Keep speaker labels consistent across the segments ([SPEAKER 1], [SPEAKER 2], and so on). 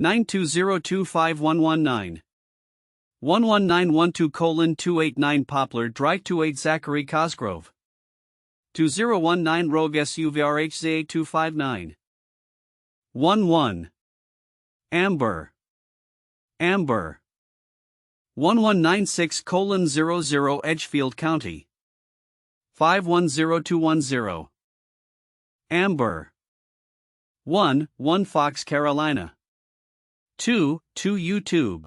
[SPEAKER 1] 9202519. 11912:289 Poplar Drive 28 Zackery Cosgrove. 2019 Rogue SUVRHZA 259. 11. Amber. 1196:00 Edgefield County. 510210. Amber. 1 Fox Carolina. 2 YouTube.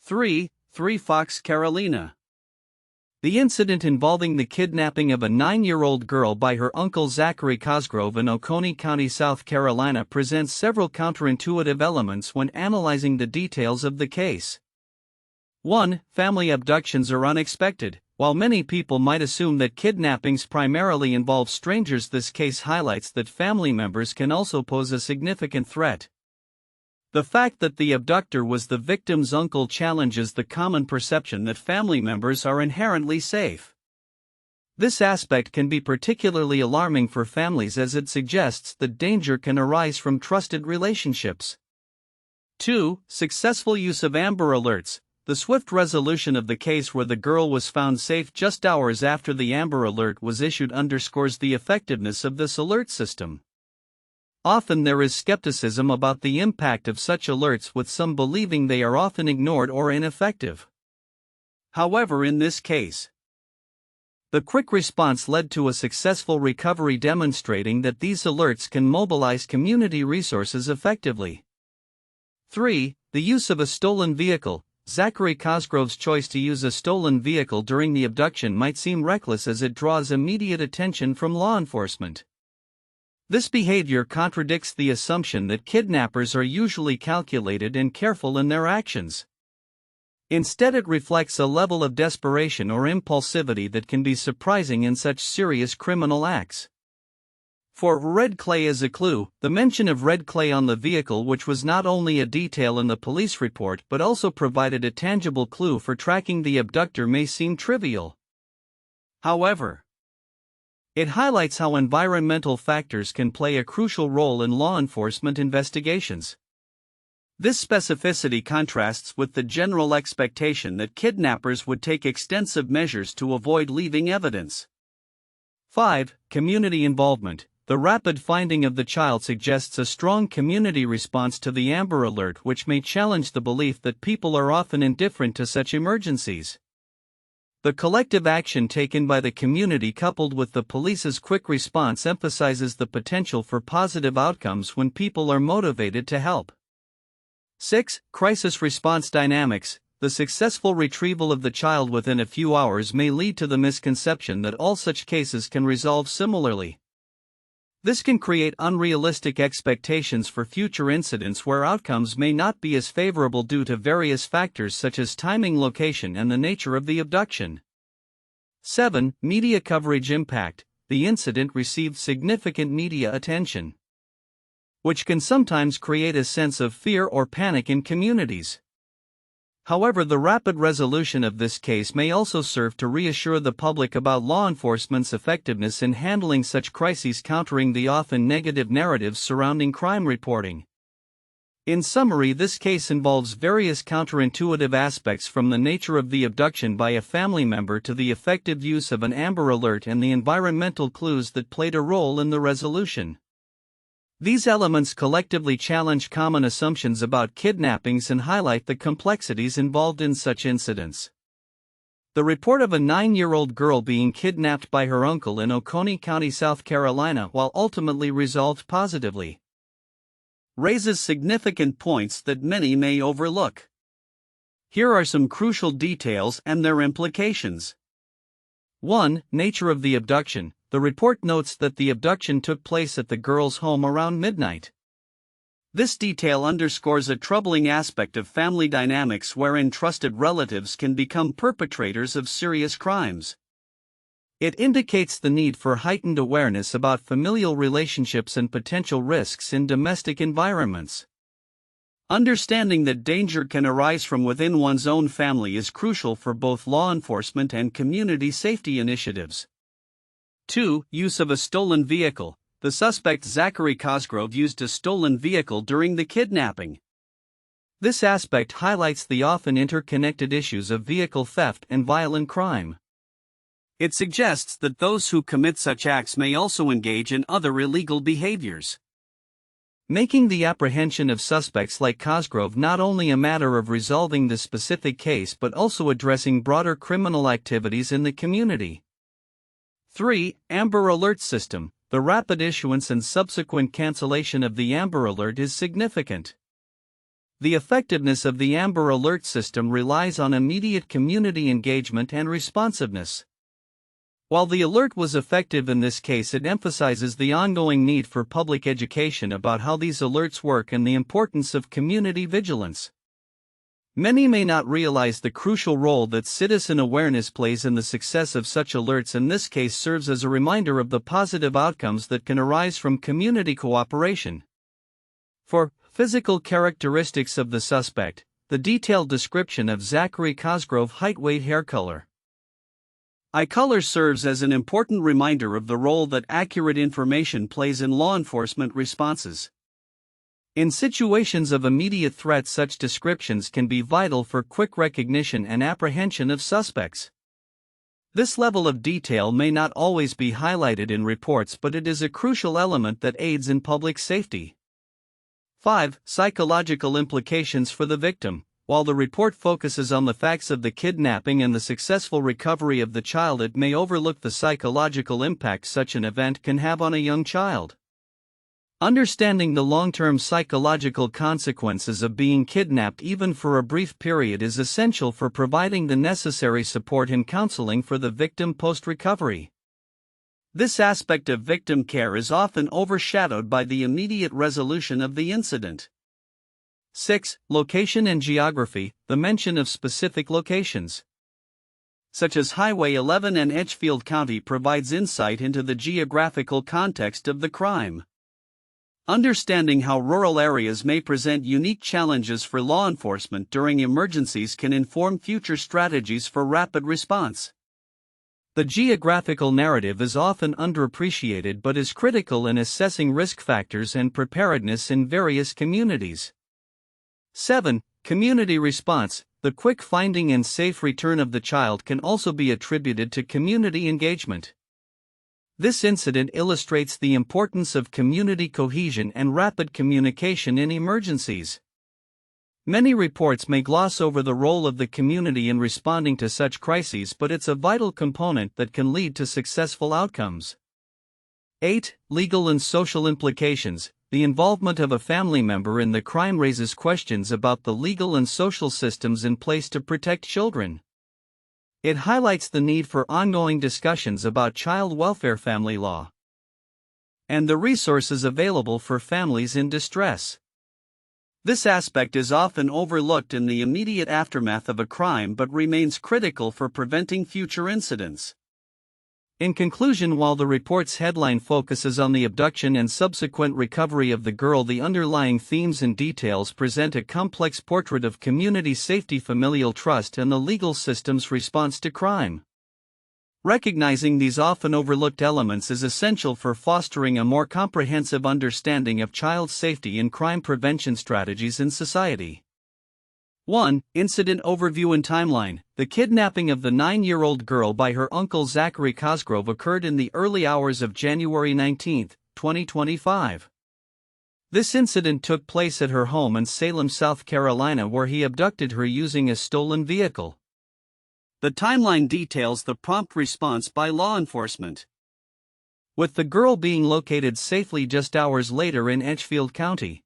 [SPEAKER 1] 3 Fox Carolina. The incident involving the kidnapping of a 9-year-old girl by her uncle Zackery Cosgrove in Oconee County, South Carolina presents several counterintuitive elements when analyzing the details of the case. 1. Family abductions are unexpected. While many people might assume that kidnappings primarily involve strangers, this case highlights that family members can also pose a significant threat. The fact that the abductor was the victim's uncle challenges the common perception that family members are inherently safe. This aspect can be particularly alarming for families as it suggests that danger can arise from trusted relationships. 2. Successful use of Amber Alerts. The swift resolution of the case, where the girl was found safe just hours after the Amber Alert was issued, underscores the effectiveness of this alert system. Often there is skepticism about the impact of such alerts, with some believing they are often ignored or ineffective. However, in this case, the quick response led to a successful recovery, demonstrating that these alerts can mobilize community resources effectively. 3. The use of a stolen vehicle. Zackery Cosgrove's choice to use a stolen vehicle during the abduction might seem reckless, as it draws immediate attention from law enforcement. This behavior contradicts the assumption that kidnappers are usually calculated and careful in their actions. Instead, it reflects a level of desperation or impulsivity that can be surprising in such serious criminal acts. 4. Red clay as a clue. The mention of red clay on the vehicle, which was not only a detail in the police report but also provided a tangible clue for tracking the abductor, may seem trivial. However, it highlights how environmental factors can play a crucial role in law enforcement investigations. This specificity contrasts with the general expectation that kidnappers would take extensive measures to avoid leaving evidence. 5. Community involvement. The rapid finding of the child suggests a strong community response to the Amber Alert, which may challenge the belief that people are often indifferent to such emergencies. The collective action taken by the community, coupled with the police's quick response, emphasizes the potential for positive outcomes when people are motivated to help. 6. Crisis response dynamics. The successful retrieval of the child within a few hours may lead to the misconception that all such cases can resolve similarly. This can create unrealistic expectations for future incidents where outcomes may not be as favorable due to various factors such as timing, location, and the nature of the abduction. 7. Media coverage impact. The incident received significant media attention, which can sometimes create a sense of fear or panic in communities. However, the rapid resolution of this case may also serve to reassure the public about law enforcement's effectiveness in handling such crises, countering the often negative narratives surrounding crime reporting. In summary, this case involves various counterintuitive aspects, from the nature of the abduction by a family member to the effective use of an Amber Alert and the environmental clues that played a role in the resolution. These elements collectively challenge common assumptions about kidnappings and highlight the complexities involved in such incidents. The report of a 9-year-old girl being kidnapped by her uncle in Oconee County, South Carolina, while ultimately resolved positively, raises significant points that many may overlook. Here are some crucial details and their implications. 1. Nature of the abduction. The report notes that the abduction took place at the girl's home around midnight. This detail underscores a troubling aspect of family dynamics wherein trusted relatives can become perpetrators of serious crimes. It indicates the need for heightened awareness about familial relationships and potential risks in domestic environments. Understanding that danger can arise from within one's own family is crucial for both law enforcement and community safety initiatives. 2. Use of a stolen vehicle. the suspect Zackery Cosgrove used a stolen vehicle during the kidnapping. This aspect highlights the often interconnected issues of vehicle theft and violent crime. It suggests that those who commit such acts may also engage in other illegal behaviors, making the apprehension of suspects like Cosgrove not only a matter of resolving the specific case but also addressing broader criminal activities in the community. 3. Amber Alert System. The rapid issuance and subsequent cancellation of the Amber Alert is significant. The effectiveness of the Amber Alert system relies on immediate community engagement and responsiveness. While the alert was effective in this case, it emphasizes the ongoing need for public education about how these alerts work and the importance of community vigilance. Many may not realize the crucial role that citizen awareness plays in the success of such alerts, and this case serves as a reminder of the positive outcomes that can arise from community cooperation. 4. Physical characteristics of the suspect. The detailed description of Zackery Cosgrove: height, weight, hair color. Eye color serves as an important reminder of the role that accurate information plays in law enforcement responses. In situations of immediate threat, such descriptions can be vital for quick recognition and apprehension of suspects. This level of detail may not always be highlighted in reports, but it is a crucial element that aids in public safety. 5. Psychological implications for the victim. While the report focuses on the facts of the kidnapping and the successful recovery of the child, it may overlook the psychological impact such an event can have on a young child. Understanding the long-term psychological consequences of being kidnapped, even for a brief period, is essential for providing the necessary support and counseling for the victim post-recovery. This aspect of victim care is often overshadowed by the immediate resolution of the incident. 6. Location and geography. The mention of specific locations, such as Highway 11 and Edgefield County, provides insight into the geographical context of the crime. Understanding how rural areas may present unique challenges for law enforcement during emergencies can inform future strategies for rapid response. The geographical narrative is often underappreciated but is critical in assessing risk factors and preparedness in various communities. 7. Community response. The quick finding and safe return of the child can also be attributed to community engagement. This incident illustrates the importance of community cohesion and rapid communication in emergencies. Many reports may gloss over the role of the community in responding to such crises, but it's a vital component that can lead to successful outcomes. 8. Legal and social implications. The involvement of a family member in the crime raises questions about the legal and social systems in place to protect children. It highlights the need for ongoing discussions about child welfare, family law, and the resources available for families in distress. This aspect is often overlooked in the immediate aftermath of a crime but remains critical for preventing future incidents. In conclusion, while the report's headline focuses on the abduction and subsequent recovery of the girl, the underlying themes and details present a complex portrait of community safety, familial trust, and the legal system's response to crime. Recognizing these often overlooked elements is essential for fostering a more comprehensive understanding of child safety and crime prevention strategies in society. 1. Incident overview and timeline. The kidnapping of the 9-year-old girl by her uncle Zackery Cosgrove occurred in the early hours of January 19, 2025. This incident took place at her home in Salem, South Carolina, where he abducted her using a stolen vehicle. The timeline details the prompt response by law enforcement, with the girl being located safely just hours later in Edgefield County.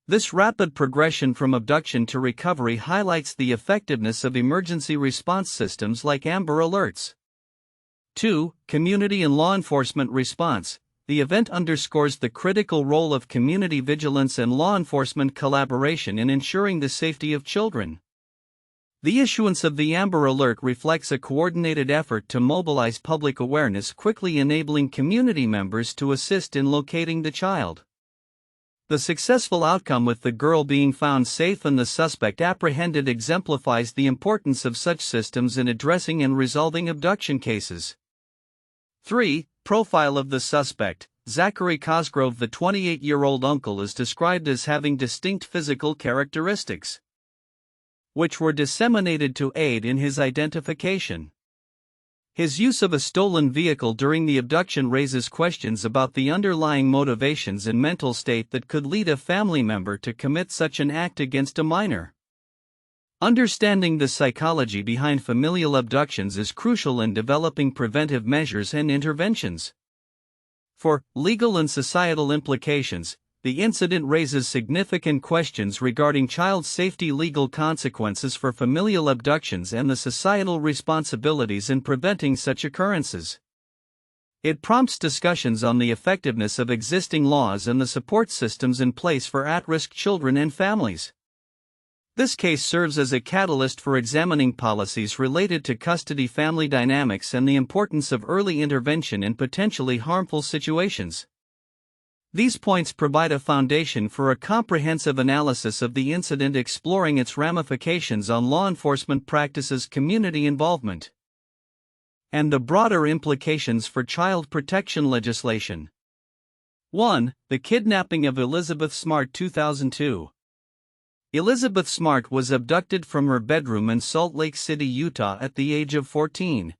[SPEAKER 1] This rapid progression from abduction to recovery highlights the effectiveness of emergency response systems like Amber Alerts. 2. Community and law enforcement response. The event underscores the critical role of community vigilance and law enforcement collaboration in ensuring the safety of children. The issuance of the Amber Alert reflects a coordinated effort to mobilize public awareness, quickly enabling community members to assist in locating the child. The successful outcome, with the girl being found safe and the suspect apprehended, exemplifies the importance of such systems in addressing and resolving abduction cases. 3. Profile of the suspect. Zackery Cosgrove. The 28-year-old uncle is described as having distinct physical characteristics, which were disseminated to aid in his identification. His use of a stolen vehicle during the abduction raises questions about the underlying motivations and mental state that could lead a family member to commit such an act against a minor. Understanding the psychology behind familial abductions is crucial in developing preventive measures and interventions. For legal and societal implications, the incident raises significant questions regarding child safety, legal consequences for familial abductions, and the societal responsibilities in preventing such occurrences. It prompts discussions on the effectiveness of existing laws and the support systems in place for at-risk children and families. This case serves as a catalyst for examining policies related to custody, family dynamics, and the importance of early intervention in potentially harmful situations. These points provide a foundation for a comprehensive analysis of the incident, exploring its ramifications on law enforcement practices, community involvement, and the broader implications for child protection legislation. 1. The kidnapping of Elizabeth Smart. 2002. Elizabeth Smart was abducted from her bedroom in Salt Lake City, Utah at the age of 14.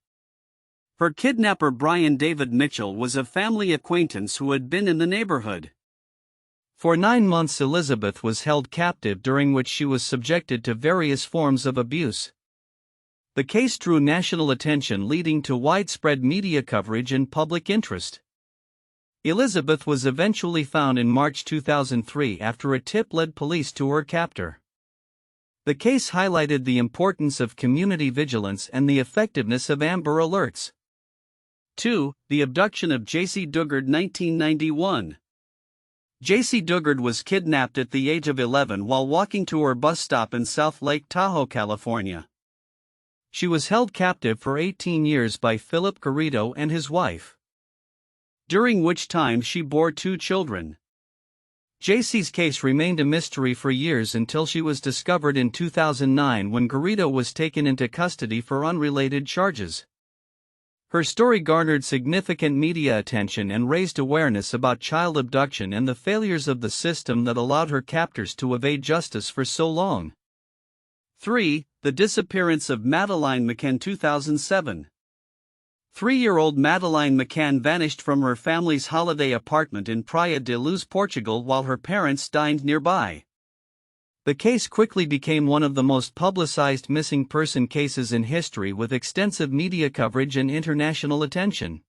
[SPEAKER 1] Her kidnapper, Brian David Mitchell, was a family acquaintance who had been in the neighborhood. For 9 months, Elizabeth was held captive, during which she was subjected to various forms of abuse. The case drew national attention, leading to widespread media coverage and public interest. Elizabeth was eventually found in March 2003 after a tip led police to her captor. The case highlighted the importance of community vigilance and the effectiveness of Amber Alerts. 2. The abduction of J.C. Dugard. 1991. J.C. Dugard was kidnapped at the age of 11 while walking to her bus stop in South Lake Tahoe, California. She was held captive for 18 years by Philip Garrido and his wife, during which time she bore 2 children. J.C.'s case remained a mystery for years until she was discovered in 2009 when Garrido was taken into custody for unrelated charges. Her story garnered significant media attention and raised awareness about child abduction and the failures of the system that allowed her captors to evade justice for so long. 3. The disappearance of Madeline McCann. 2007. 3-year-old Madeline McCann vanished from her family's holiday apartment in Praia de Luz, Portugal, while her parents dined nearby. The case quickly became one of the most publicized missing person cases in history, with extensive media coverage and international attention.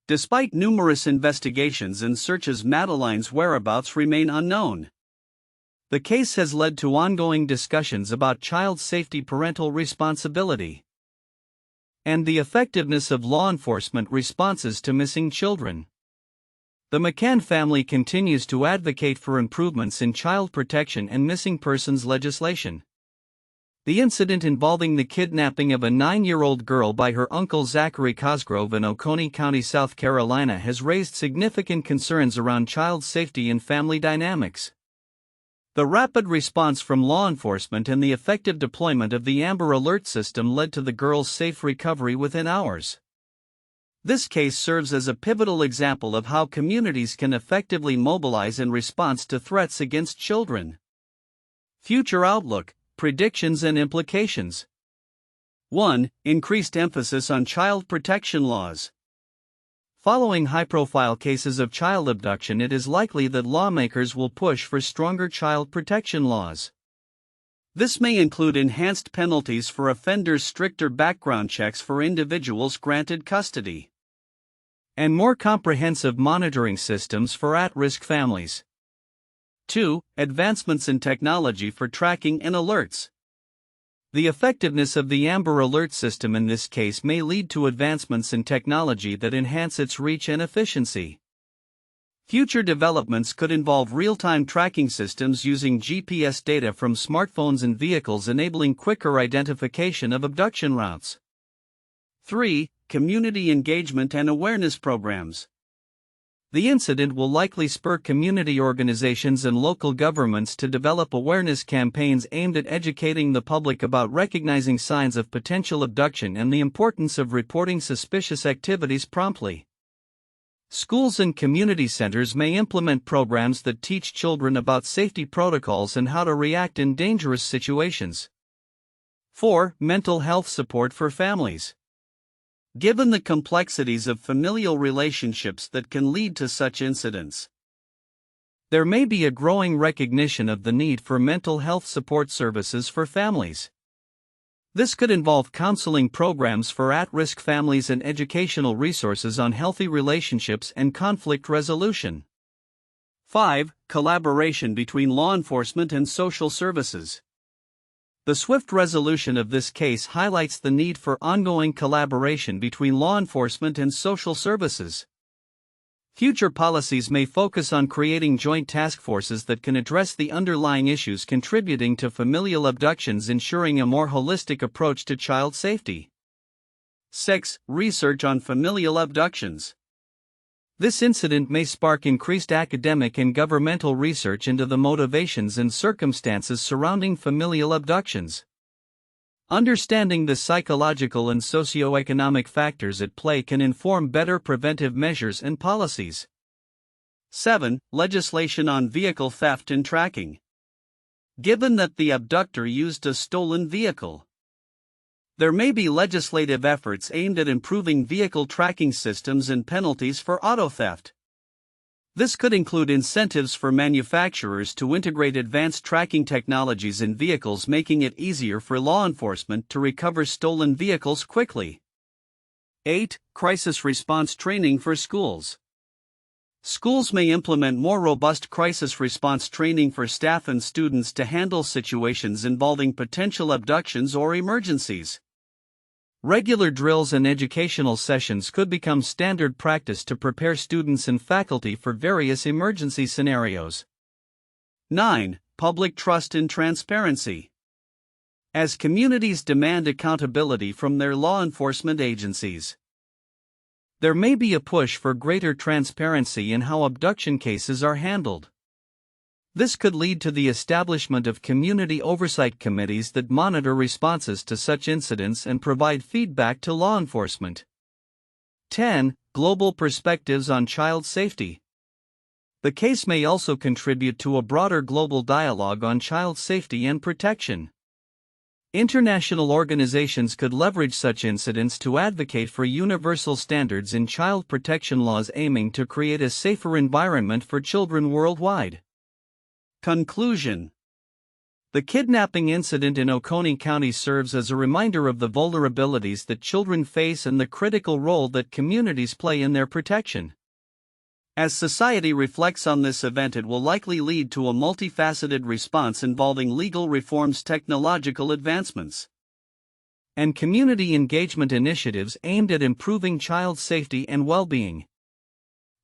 [SPEAKER 1] Despite numerous investigations and searches, Madeline's whereabouts remain unknown. The case has led to ongoing discussions about child safety, parental responsibility, and the effectiveness of law enforcement responses to missing children. The McCann family continues to advocate for improvements in child protection and missing persons legislation. The incident involving the kidnapping of a 9-year-old girl by her uncle Zackery Cosgrove in Oconee County, South Carolina, has raised significant concerns around child safety and family dynamics. The rapid response from law enforcement and the effective deployment of the Amber Alert system led to the girl's safe recovery within hours. This case serves as a pivotal example of how communities can effectively mobilize in response to threats against children. Future outlook, predictions, and implications. 1. Increased emphasis on child protection laws. Following high-profile cases of child abduction, it is likely that lawmakers will push for stronger child protection laws. This may include enhanced penalties for offenders, stricter background checks for individuals granted custody, and more comprehensive monitoring systems for at-risk families. 2. Advancements in technology for tracking and alerts. The effectiveness of the Amber Alert system in this case may lead to advancements in technology that enhance its reach and efficiency. Future developments could involve real-time tracking systems using GPS data from smartphones and vehicles, enabling quicker identification of abduction routes. 3. Community engagement and awareness programs. The incident will likely spur community organizations and local governments to develop awareness campaigns aimed at educating the public about recognizing signs of potential abduction and the importance of reporting suspicious activities promptly. Schools and community centers may implement programs that teach children about safety protocols and how to react in dangerous situations. 4. Mental health support for families. Given the complexities of familial relationships that can lead to such incidents, there may be a growing recognition of the need for mental health support services for families. This could involve counseling programs for at-risk families and educational resources on healthy relationships and conflict resolution. 5. Collaboration between law enforcement and social services. The swift resolution of this case highlights the need for ongoing collaboration between law enforcement and social services. Future policies may focus on creating joint task forces that can address the underlying issues contributing to familial abductions, ensuring a more holistic approach to child safety. 6. Research on familial abductions. This incident may spark increased academic and governmental research into the motivations and circumstances surrounding familial abductions. Understanding the psychological and socioeconomic factors at play can inform better preventive measures and policies. 7. Legislation on vehicle theft and tracking. Given that the abductor used a stolen vehicle, there may be legislative efforts aimed at improving vehicle tracking systems and penalties for auto theft. This could include incentives for manufacturers to integrate advanced tracking technologies in vehicles, making it easier for law enforcement to recover stolen vehicles quickly. 8. Crisis response training for schools. Schools may implement more robust crisis response training for staff and students to handle situations involving potential abductions or emergencies. Regular drills and educational sessions could become standard practice to prepare students and faculty for various emergency scenarios. 9. Public trust and transparency. As communities demand accountability from their law enforcement agencies, there may be a push for greater transparency in how abduction cases are handled. This could lead to the establishment of community oversight committees that monitor responses to such incidents and provide feedback to law enforcement. 10. Global perspectives on child safety. The case may also contribute to a broader global dialogue on child safety and protection. International organizations could leverage such incidents to advocate for universal standards in child protection laws, aiming to create a safer environment for children worldwide. Conclusion. The kidnapping incident in Oconee County serves as a reminder of the vulnerabilities that children face and the critical role that communities play in their protection. As society reflects on this event, it will likely lead to a multifaceted response involving legal reforms, technological advancements, and community engagement initiatives aimed at improving child safety and well-being.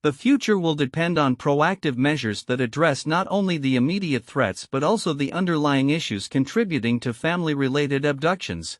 [SPEAKER 1] The future will depend on proactive measures that address not only the immediate threats but also the underlying issues contributing to family-related abductions.